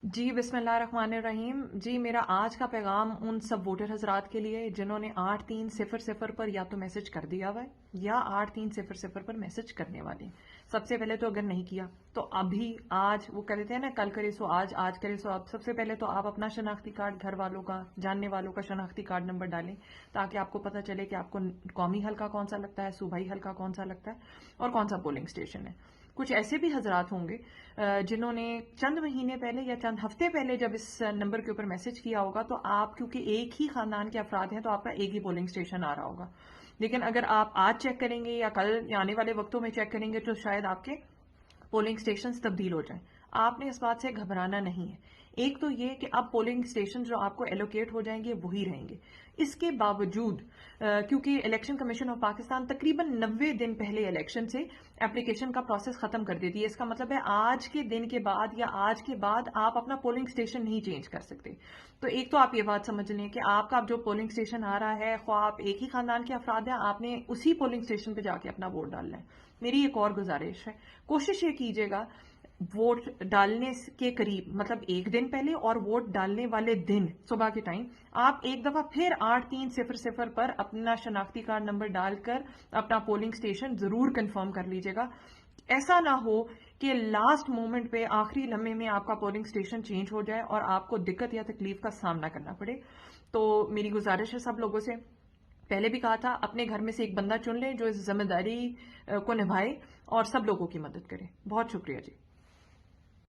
جی بسم اللہ الرحمن الرحیم. جی میرا آج کا پیغام ان سب ووٹر حضرات کے لیے جنہوں نے 8300 پر یا تو میسج کر دیا ہوا ہے یا 8300 پر میسج کرنے والے. سب سے پہلے تو اگر نہیں کیا تو ابھی آج وہ کہتے ہیں نا کل کرے سو آج، آج کرے سو اب. سب سے پہلے تو آپ اپنا شناختی کارڈ، گھر والوں کا، جاننے والوں کا شناختی کارڈ نمبر ڈالیں تاکہ آپ کو پتہ چلے کہ آپ کو قومی حلقہ کون سا لگتا ہے، صوبائی حلقہ کون سا لگتا ہے اور کون سا پولنگ اسٹیشن ہے. کچھ ایسے بھی حضرات ہوں گے جنہوں نے چند مہینے پہلے یا چند ہفتے پہلے جب اس نمبر کے اوپر میسج کیا ہوگا تو آپ کیونکہ ایک ہی خاندان کے افراد ہیں تو آپ کا ایک ہی پولنگ اسٹیشن آ رہا ہوگا. لیکن اگر آپ آج چیک کریں گے یا کل یا آنے والے وقتوں میں چیک کریں گے تو شاید آپ کے پولنگ اسٹیشنز تبدیل ہو جائیں. آپ نے اس بات سے گھبرانا نہیں ہے. ایک تو یہ کہ اب پولنگ اسٹیشن جو آپ کو ایلوکیٹ ہو جائیں گے وہی رہیں گے. اس کے باوجود کیونکہ الیکشن کمیشن آف پاکستان تقریباً 90 دن پہلے الیکشن سے اپلیکیشن کا پروسیس ختم کر دیتی ہے. اس کا مطلب ہے آج کے دن کے بعد یا آج کے بعد آپ اپنا پولنگ اسٹیشن نہیں چینج کر سکتے. تو ایک تو آپ یہ بات سمجھ لیں کہ آپ کا جو پولنگ اسٹیشن آ رہا ہے، خواہ آپ ایک ہی خاندان کے افراد ہیں، آپ نے اسی پولنگ اسٹیشن پہ جا کے اپنا ووٹ ڈالنا ہے. میری ایک اور گزارش ہے، کوشش یہ کیجیے گا ووٹ ڈالنے کے قریب مطلب ایک دن پہلے اور ووٹ ڈالنے والے دن صبح کے ٹائم آپ ایک دفعہ پھر 8300 پر اپنا شناختی کارڈ نمبر ڈال کر اپنا پولنگ اسٹیشن ضرور کنفرم کر لیجیے گا. ایسا نہ ہو کہ لاسٹ مومنٹ پہ آخری لمحے میں آپ کا پولنگ اسٹیشن چینج ہو جائے اور آپ کو دقت یا تکلیف کا سامنا کرنا پڑے. تو میری گزارش ہے سب لوگوں سے، پہلے بھی کہا تھا اپنے گھر میں سے ایک بندہ چن لیں جو اس ذمہ داری کو نبھائے اور سب لوگوں کی مدد کرے. بہت شکریہ جی.